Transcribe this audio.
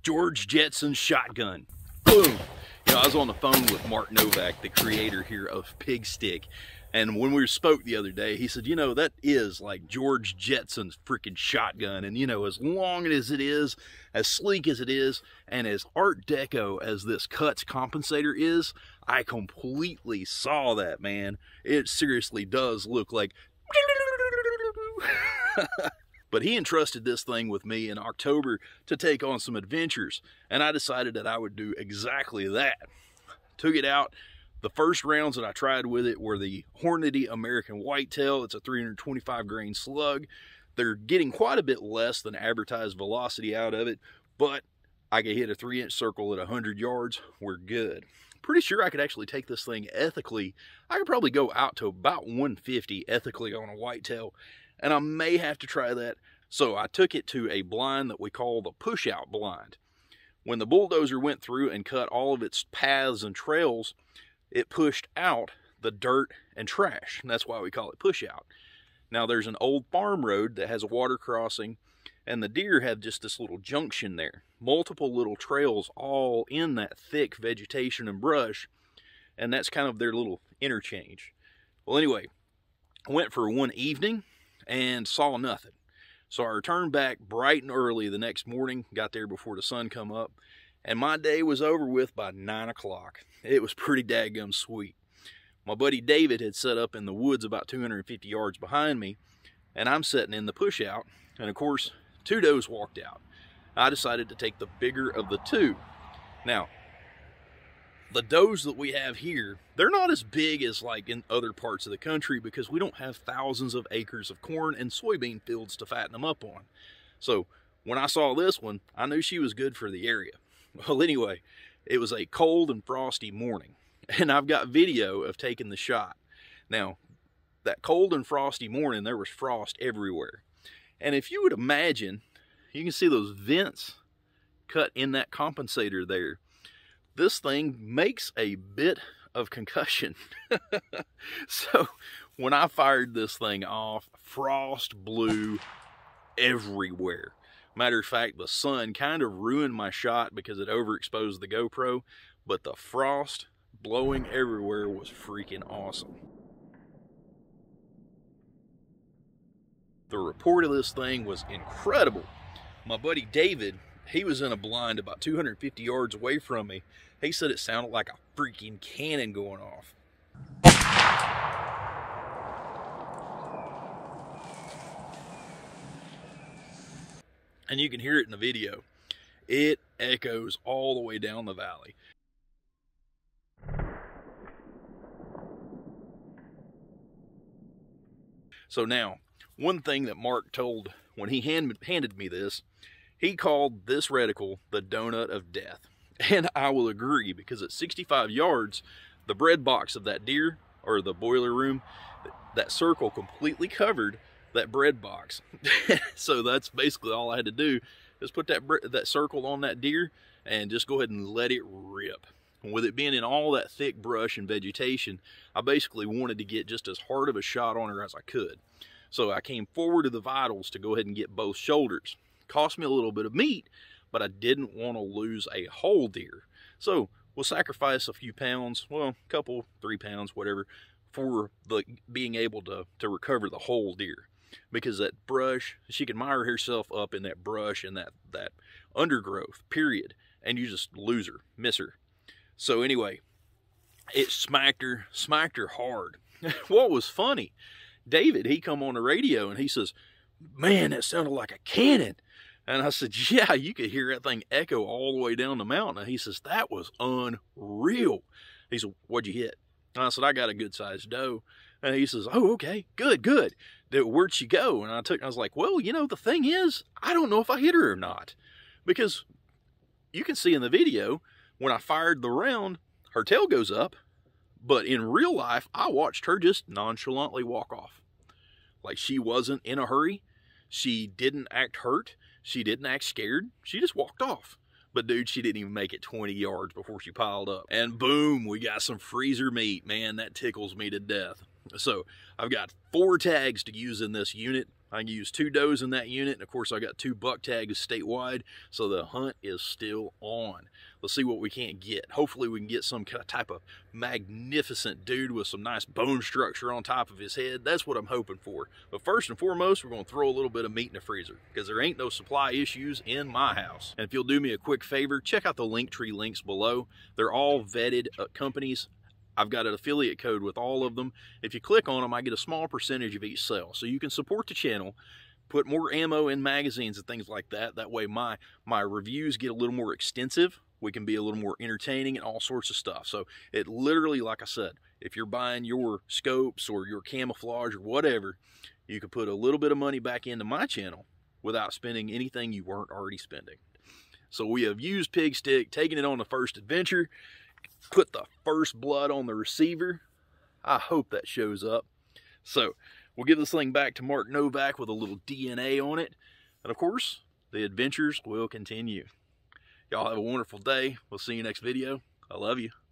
George Jetson's shotgun. Boom! You know, I was on the phone with Mark Novak, the creator here of Pigstick, and when we spoke the other day, he said, you know, that is like George Jetson's freaking shotgun, and you know, as long as it is, as sleek as it is, and as Art Deco as this Cuts compensator is, I completely saw that, man. It seriously does look like... But he entrusted this thing with me in October to take on some adventures, and I decided that I would do exactly that. Took it out. The first rounds that I tried with it were the Hornady American Whitetail. It's a 325 grain slug. They're getting quite a bit less than advertised velocity out of it, but I could hit a 3-inch circle at 100 yards. We're good. Pretty sure I could actually take this thing ethically. I could probably go out to about 150 ethically on a whitetail, and I may have to try that. So I took it to a blind that we call the push-out blind. When the bulldozer went through and cut all of its paths and trails, it pushed out the dirt and trash. And that's why we call it push-out. Now there's an old farm road that has a water crossing, and the deer have just this little junction there. Multiple little trails all in that thick vegetation and brush, and that's kind of their little interchange. Well, anyway, I went for one evening and saw nothing. So I returned back bright and early the next morning, got there before the sun come up, and my day was over with by 9 o'clock. It was pretty daggum sweet. My buddy David had set up in the woods about 250 yards behind me, and I'm sitting in the push out, and of course, 2 does walked out. I decided to take the bigger of the 2. Now, the does that we have here, they're not as big as like in other parts of the country because we don't have thousands of acres of corn and soybean fields to fatten them up on. So when I saw this one, I knew she was good for the area. Well, anyway, it was a cold and frosty morning, and I've got video of taking the shot. Now, that cold and frosty morning, there was frost everywhere. And if you would imagine, you can see those vents cut in that compensator there. This thing makes a bit of concussion. So when I fired this thing off, frost blew everywhere. Matter of fact, the sun kind of ruined my shot because it overexposed the GoPro, but the frost blowing everywhere was freaking awesome. The report of this thing was incredible. My buddy David, he was in a blind about 250 yards away from me. He said it sounded like a freaking cannon going off. And you can hear it in the video. It echoes all the way down the valley. So now, one thing that Mark told when he handed me this, he called this reticle the donut of death. And I will agree, because at 65 yards, the bread box of that deer, or the boiler room, that circle completely covered that bread box. So that's basically all I had to do, is put that circle on that deer and just go ahead and let it rip. And with it being in all that thick brush and vegetation, I basically wanted to get just as hard of a shot on her as I could. So I came forward to the vitals to go ahead and get both shoulders. Cost me a little bit of meat, but I didn't want to lose a whole deer. So we'll sacrifice a few pounds, well, a couple, 3 pounds, whatever, for being able to recover the whole deer. Because that brush, she can mire herself up in that brush and that undergrowth, period. And you just lose her, miss her. So anyway, it smacked her hard. What was funny, David, he come on the radio and he says, "Man, that sounded like a cannon." And I said, "Yeah, you could hear that thing echo all the way down the mountain." And he says, "That was unreal." He said, "What'd you hit?" And I said, "I got a good-sized doe." And he says, "Oh, okay, good. Where'd she go?" And I was like, "Well, you know, the thing is, I don't know if I hit her or not." Because you can see in the video, when I fired the round, her tail goes up. But in real life, I watched her just nonchalantly walk off. Like she wasn't in a hurry. She didn't act hurt. She didn't act scared. She just walked off. But dude, she didn't even make it 20 yards before she piled up. And boom, we got some freezer meat. Man, that tickles me to death. So I've got 4 tags to use in this unit. I used 2 does in that unit, and of course I got 2 buck tags statewide, so the hunt is still on. Let's see what we can't get. Hopefully we can get some kind of type of magnificent dude with some nice bone structure on top of his head. That's what I'm hoping for. But first and foremost, we're going to throw a little bit of meat in the freezer, because there ain't no supply issues in my house. And if you'll do me a quick favor, check out the Linktree links below. They're all vetted companies. I've got an affiliate code with all of them. If you click on them, I get a small percentage of each sale. So you can support the channel, put more ammo in magazines and things like that. That way my reviews get a little more extensive. We can be a little more entertaining and all sorts of stuff. So it literally, like I said, if you're buying your scopes or your camouflage or whatever, you can put a little bit of money back into my channel without spending anything you weren't already spending. So we have used Pigstick, taken it on the first adventure, put the first blood on the receiver. I hope that shows up. So we'll give this thing back to Mark Novak with a little DNA on it. And of course, the adventures will continue. Y'all have a wonderful day. We'll see you next video. I love you.